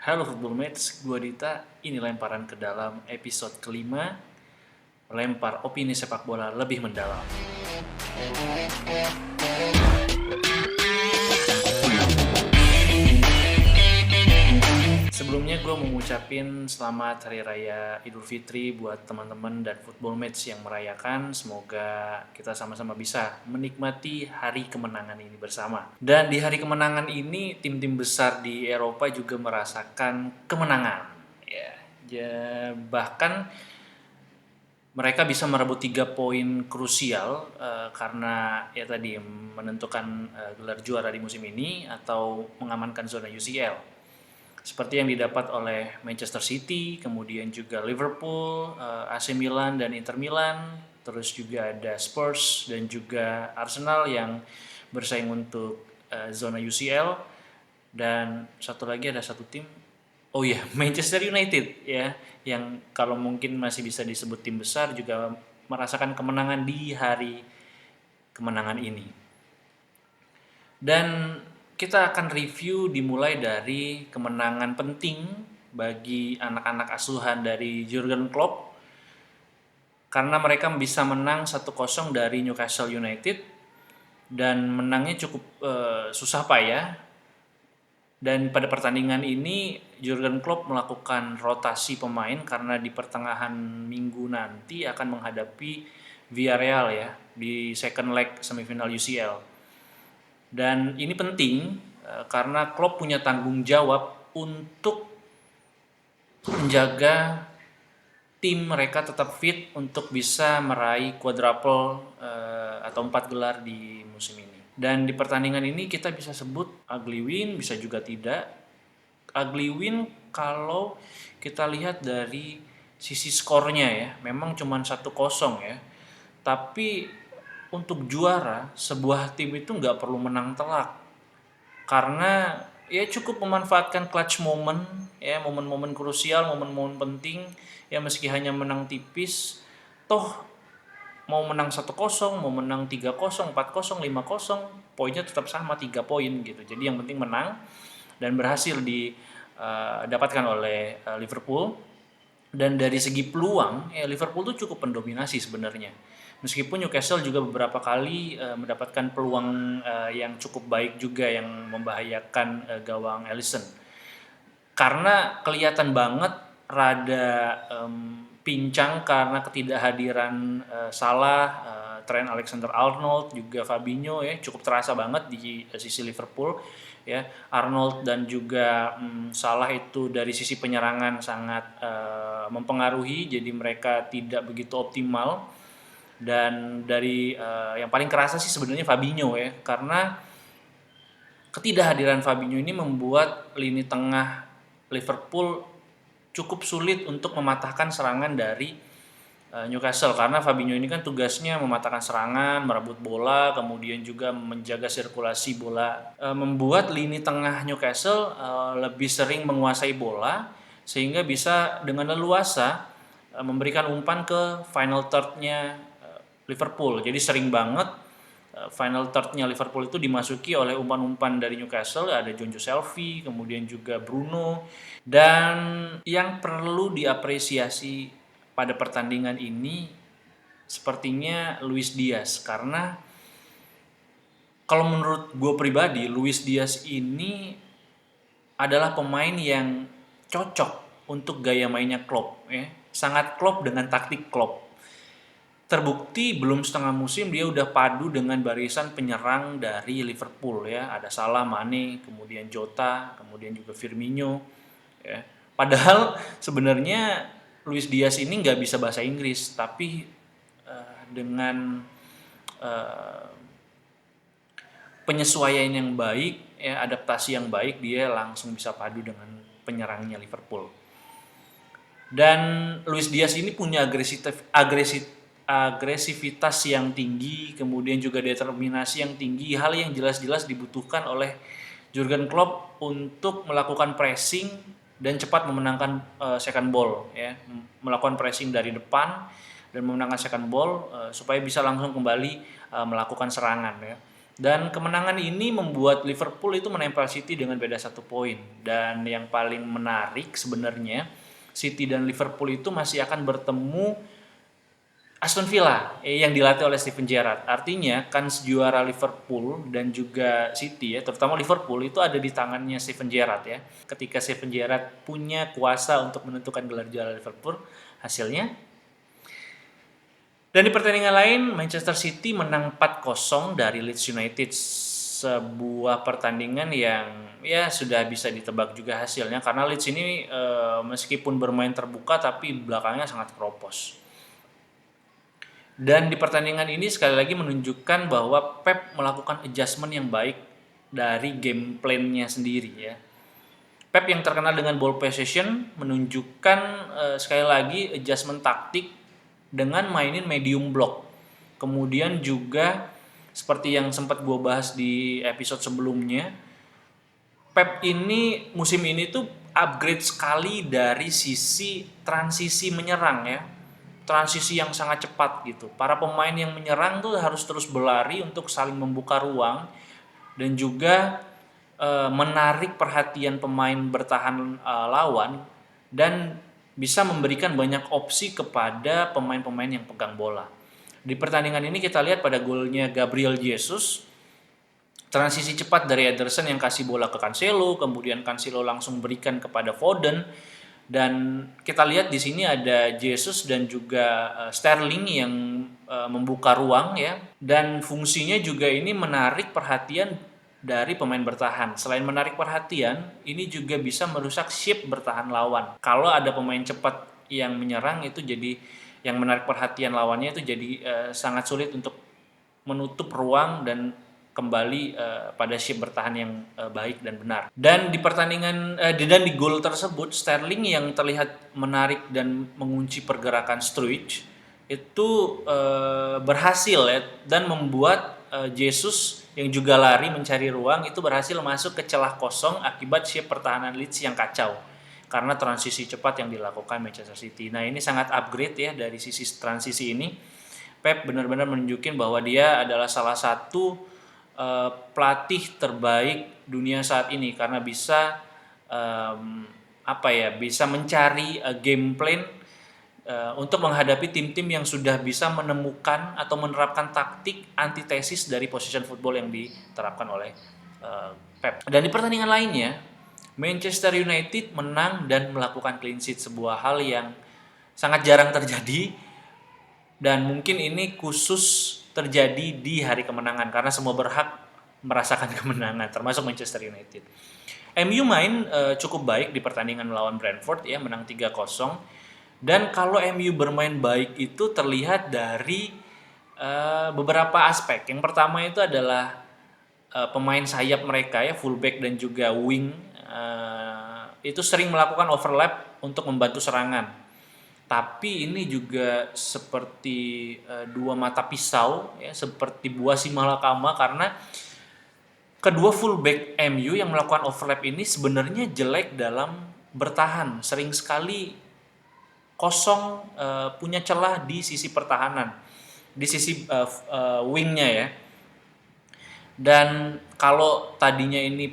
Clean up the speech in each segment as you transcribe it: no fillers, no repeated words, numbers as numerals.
Halo Football Mates, gue Dita. Ini lemparan ke dalam episode kelima. Lempar opini sepak bola lebih mendalam. Sebelumnya gue mau ngucapin selamat Hari Raya Idul Fitri buat teman-teman dan Football Mates yang merayakan. Semoga kita sama-sama bisa menikmati hari kemenangan ini bersama. Dan di hari kemenangan ini, tim-tim besar di Eropa juga merasakan kemenangan. Bahkan mereka bisa merebut 3 poin krusial karena ya tadi menentukan gelar juara di musim ini atau mengamankan zona UCL. Seperti yang didapat oleh Manchester City, kemudian juga Liverpool, AC Milan dan Inter Milan, terus juga ada Spurs dan juga Arsenal yang bersaing untuk zona UCL, dan satu lagi ada satu tim, oh iya, Manchester United ya, yang kalau mungkin masih bisa disebut tim besar juga merasakan kemenangan di hari kemenangan ini. Dan kita akan review dimulai dari kemenangan penting bagi anak-anak asuhan dari Jurgen Klopp, karena mereka bisa menang 1-0 dari Newcastle United, dan menangnya cukup susah payah. Dan pada pertandingan ini Jurgen Klopp melakukan rotasi pemain karena di pertengahan minggu nanti akan menghadapi Villarreal ya di second leg semifinal UCL. Dan ini penting karena Klopp punya tanggung jawab untuk menjaga tim mereka tetap fit untuk bisa meraih quadruple atau 4 gelar di musim ini. Dan di pertandingan ini kita bisa sebut ugly win, bisa juga tidak. Ugly win kalau kita lihat dari sisi skornya ya, memang cuma 1-0 ya. Tapi untuk juara, sebuah tim itu nggak perlu menang telak. Karena ya cukup memanfaatkan clutch moment ya, momen-momen krusial, momen-momen penting ya, meski hanya menang tipis, toh mau menang 1-0, mau menang 3-0, 4-0, 5-0, poinnya tetap sama 3 poin gitu. Jadi yang penting menang, dan berhasil didapatkan oleh Liverpool. Dan dari segi peluang, ya Liverpool tuh cukup mendominasi sebenarnya. Meskipun Newcastle juga beberapa kali mendapatkan peluang yang cukup baik juga yang membahayakan gawang Alisson. Karena kelihatan banget rada pincang karena ketidakhadiran Salah, Trent Alexander-Arnold, juga Fabinho ya, cukup terasa banget di sisi Liverpool ya. Arnold dan juga Salah itu dari sisi penyerangan sangat mempengaruhi, jadi mereka tidak begitu optimal. Dan dari yang paling kerasa sih sebenarnya Fabinho ya, karena ketidakhadiran Fabinho ini membuat lini tengah Liverpool cukup sulit untuk mematahkan serangan dari Newcastle, karena Fabinho ini kan tugasnya mematahkan serangan, merebut bola, kemudian juga menjaga sirkulasi bola, membuat lini tengah Newcastle lebih sering menguasai bola sehingga bisa dengan leluasa memberikan umpan ke final third-nya Liverpool. Jadi sering banget final third-nya Liverpool itu dimasuki oleh umpan-umpan dari Newcastle, ada Jonjo Shelvey, kemudian juga Bruno. Dan yang perlu diapresiasi pada pertandingan ini sepertinya Luis Diaz, karena kalau menurut gue pribadi Luis Diaz ini adalah pemain yang cocok untuk gaya mainnya Klopp ya. Sangat Klopp dengan taktik Klopp. Terbukti belum setengah musim dia udah padu dengan barisan penyerang dari Liverpool ya. Ada Salah, Mane, kemudian Jota, kemudian juga Firmino ya. Padahal sebenarnya Luis Diaz ini nggak bisa bahasa Inggris, tapi dengan penyesuaian yang baik ya, adaptasi yang baik, dia langsung bisa padu dengan penyerangnya Liverpool. Dan Luis Diaz ini punya agresivitas yang tinggi, kemudian juga determinasi yang tinggi, hal yang jelas-jelas dibutuhkan oleh Jurgen Klopp untuk melakukan pressing dan cepat memenangkan second ball ya, melakukan pressing dari depan dan memenangkan second ball supaya bisa langsung kembali melakukan serangan ya. Dan kemenangan ini membuat Liverpool itu menempel City dengan beda 1 poin. Dan yang paling menarik sebenarnya, City dan Liverpool itu masih akan bertemu Aston Villa yang dilatih oleh Steven Gerrard. Artinya kans juara Liverpool dan juga City ya, terutama Liverpool itu ada di tangannya Steven Gerrard ya. Ketika Steven Gerrard punya kuasa untuk menentukan gelar juara Liverpool, hasilnya. Dan di pertandingan lain, Manchester City menang 4-0 dari Leeds United. Sebuah pertandingan yang ya sudah bisa ditebak juga hasilnya, karena Leeds ini meskipun bermain terbuka tapi belakangnya sangat keropos. Dan di pertandingan ini sekali lagi menunjukkan bahwa Pep melakukan adjustment yang baik dari game plan-nya sendiri ya. Pep yang terkenal dengan ball possession menunjukkan sekali lagi adjustment taktik dengan mainin medium block. Kemudian juga seperti yang sempat gue bahas di episode sebelumnya, Pep ini musim ini tuh upgrade sekali dari sisi transisi menyerang ya. Transisi yang sangat cepat gitu. Para pemain yang menyerang tuh harus terus berlari untuk saling membuka ruang dan juga menarik perhatian pemain bertahan lawan dan bisa memberikan banyak opsi kepada pemain-pemain yang pegang bola. Di pertandingan ini kita lihat pada golnya Gabriel Jesus, transisi cepat dari Ederson yang kasih bola ke Cancelo, kemudian Cancelo langsung berikan kepada Foden. Dan kita lihat di sini ada Jesus dan juga Sterling yang membuka ruang ya, dan fungsinya juga ini menarik perhatian dari pemain bertahan. Selain menarik perhatian, ini juga bisa merusak shape bertahan lawan. Kalau ada pemain cepat yang menyerang itu jadi yang menarik perhatian lawannya itu jadi sangat sulit untuk menutup ruang dan kembali pada shape bertahan yang baik dan benar. Dan di pertandingan dan di gol tersebut Sterling yang terlihat menarik dan mengunci pergerakan Sturridge itu berhasil ya, dan membuat Jesus yang juga lari mencari ruang itu berhasil masuk ke celah kosong akibat shape pertahanan Leeds yang kacau karena transisi cepat yang dilakukan Manchester City. Nah, ini sangat upgrade ya dari sisi transisi ini. Pep benar-benar menunjukin bahwa dia adalah salah satu pelatih terbaik dunia saat ini karena bisa bisa mencari game plan untuk menghadapi tim-tim yang sudah bisa menemukan atau menerapkan taktik antitesis dari possession football yang diterapkan oleh Pep. Dan di pertandingan lainnya, Manchester United menang dan melakukan clean sheet, sebuah hal yang sangat jarang terjadi dan mungkin ini khusus terjadi di hari kemenangan karena semua berhak merasakan kemenangan termasuk Manchester United. MU main cukup baik di pertandingan melawan Brentford ya, menang 3-0. Dan kalau MU bermain baik itu terlihat dari beberapa aspek. Yang pertama itu adalah pemain sayap mereka ya, fullback dan juga wing itu sering melakukan overlap untuk membantu serangan. Tapi ini juga seperti dua mata pisau ya, seperti buah si malakama karena kedua fullback MU yang melakukan overlap ini sebenarnya jelek dalam bertahan, sering sekali kosong punya celah di sisi pertahanan, di sisi wingnya ya. Dan kalau tadinya ini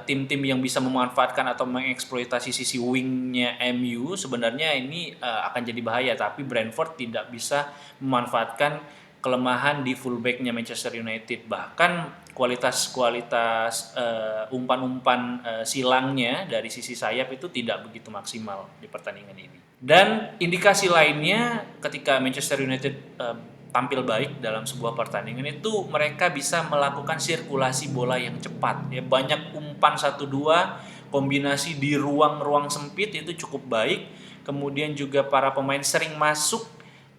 tim-tim yang bisa memanfaatkan atau mengeksploitasi sisi wingnya MU, sebenarnya ini akan jadi bahaya. Tapi Brentford tidak bisa memanfaatkan kelemahan di fullbacknya Manchester United. Bahkan kualitas umpan-umpan silangnya dari sisi sayap itu tidak begitu maksimal di pertandingan ini. Dan indikasi lainnya ketika Manchester United tampil baik dalam sebuah pertandingan itu mereka bisa melakukan sirkulasi bola yang cepat ya, banyak umpan 1-2, kombinasi di ruang-ruang sempit itu cukup baik. Kemudian juga para pemain sering masuk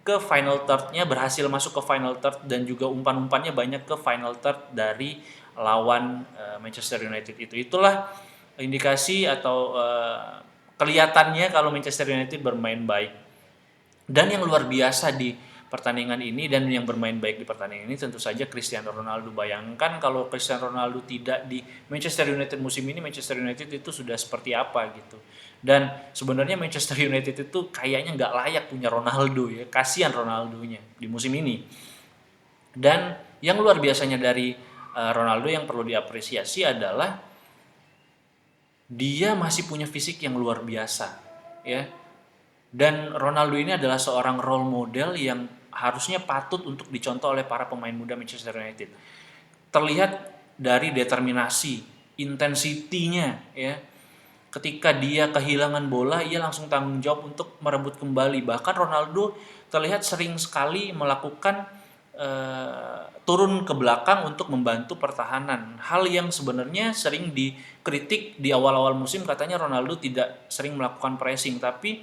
ke final third-nya, berhasil masuk ke final third dan juga umpan-umpannya banyak ke final third dari lawan Manchester United itu. Itulah indikasi atau kelihatannya kalau Manchester United bermain baik. Dan yang luar biasa di pertandingan ini dan yang bermain baik di pertandingan ini tentu saja Cristiano Ronaldo. Bayangkan kalau Cristiano Ronaldo tidak di Manchester United musim ini, Manchester United itu sudah seperti apa gitu. Dan sebenarnya Manchester United itu kayaknya nggak layak punya Ronaldo ya, kasihan Ronaldonya di musim ini. Dan yang luar biasanya dari Ronaldo yang perlu diapresiasi adalah dia masih punya fisik yang luar biasa, ya. Dan Ronaldo ini adalah seorang role model yang harusnya patut untuk dicontoh oleh para pemain muda Manchester United. Terlihat dari determinasi, intensitinya, ya. Ketika dia kehilangan bola, ia langsung tanggung jawab untuk merebut kembali. Bahkan Ronaldo terlihat sering sekali melakukan turun ke belakang untuk membantu pertahanan. Hal yang sebenarnya sering dikritik di awal-awal musim, katanya Ronaldo tidak sering melakukan pressing, tapi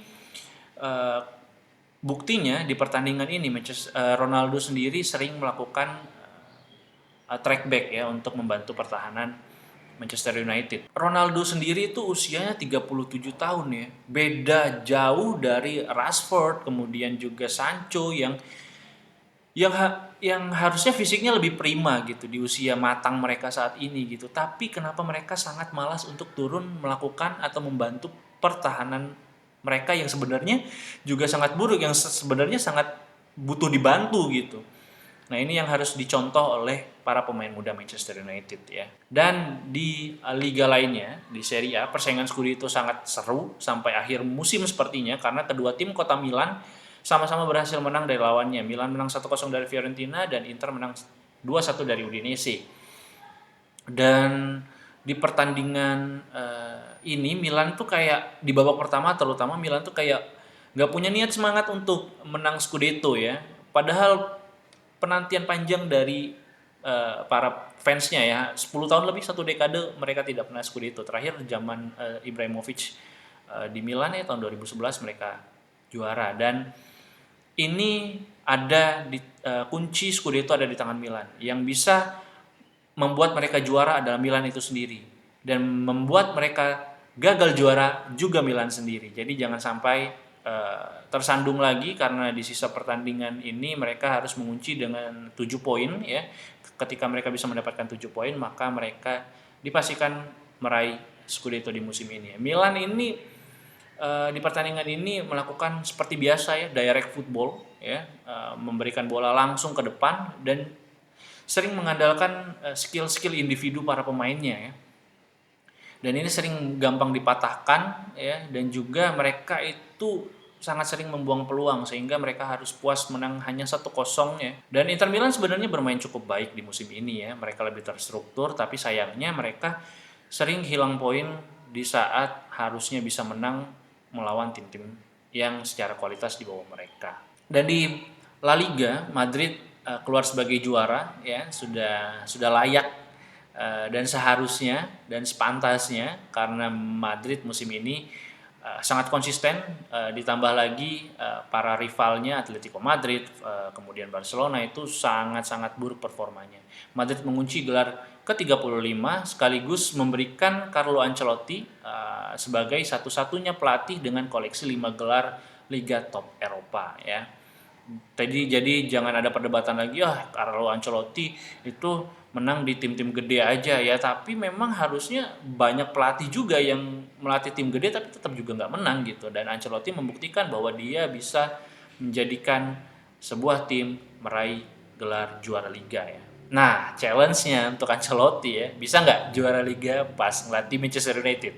eh, buktinya di pertandingan ini Ronaldo sendiri sering melakukan track back ya untuk membantu pertahanan Manchester United. Ronaldo sendiri itu usianya 37 tahun ya. Beda jauh dari Rashford, kemudian juga Sancho yang harusnya fisiknya lebih prima gitu di usia matang mereka saat ini gitu. Tapi kenapa mereka sangat malas untuk turun melakukan atau membantu pertahanan mereka yang sebenarnya juga sangat buruk, yang sebenarnya sangat butuh dibantu gitu. Nah, ini yang harus dicontoh oleh para pemain muda Manchester United ya. Dan di liga lainnya, di Serie A, persaingan Scudetto sangat seru sampai akhir musim sepertinya, karena kedua tim kota Milan sama-sama berhasil menang dari lawannya. Milan menang 1-0 dari Fiorentina dan Inter menang 2-1 dari Udinese. Dan di pertandingan ini Milan tuh kayak di babak pertama, terutama Milan tuh kayak nggak punya niat semangat untuk menang Scudetto ya. Padahal penantian panjang dari para fansnya ya, 10 tahun lebih, satu dekade mereka tidak pernah Scudetto. Terakhir zaman Ibrahimovic di Milan ya tahun 2011 mereka juara. Dan ini ada di kunci Scudetto ada di tangan Milan. Yang bisa membuat mereka juara adalah Milan itu sendiri, dan membuat mereka gagal juara juga Milan sendiri. Jadi jangan sampai tersandung lagi, karena di sisa pertandingan ini mereka harus mengunci dengan 7 poin ya. Ketika mereka bisa mendapatkan 7 poin, maka mereka dipastikan meraih Scudetto di musim ini. Milan ini di pertandingan ini melakukan seperti biasa ya, direct football ya, memberikan bola langsung ke depan dan sering mengandalkan skill-skill individu para pemainnya ya. Dan ini sering gampang dipatahkan ya, dan juga mereka itu sangat sering membuang peluang sehingga mereka harus puas menang hanya 1-0 ya. Dan Inter Milan sebenarnya bermain cukup baik di musim ini ya. Mereka lebih terstruktur, tapi sayangnya mereka sering hilang poin di saat harusnya bisa menang melawan tim-tim yang secara kualitas di bawah mereka. Dan di La Liga, Madrid keluar sebagai juara ya, sudah layak dan seharusnya dan sepantasnya, karena Madrid musim ini sangat konsisten, ditambah lagi para rivalnya Atletico Madrid, kemudian Barcelona itu sangat-sangat buruk performanya. Madrid mengunci gelar ke-35 sekaligus memberikan Carlo Ancelotti sebagai satu-satunya pelatih dengan koleksi 5 gelar Liga top Eropa ya. Jadi jangan ada perdebatan lagi, Carlo Ancelotti itu menang di tim-tim gede aja ya. Tapi memang harusnya banyak pelatih juga yang melatih tim gede tapi tetap juga nggak menang gitu. Dan Ancelotti membuktikan bahwa dia bisa menjadikan sebuah tim meraih gelar juara liga ya. Nah, challenge-nya untuk Ancelotti ya, bisa nggak juara liga pas ngelatih Manchester United?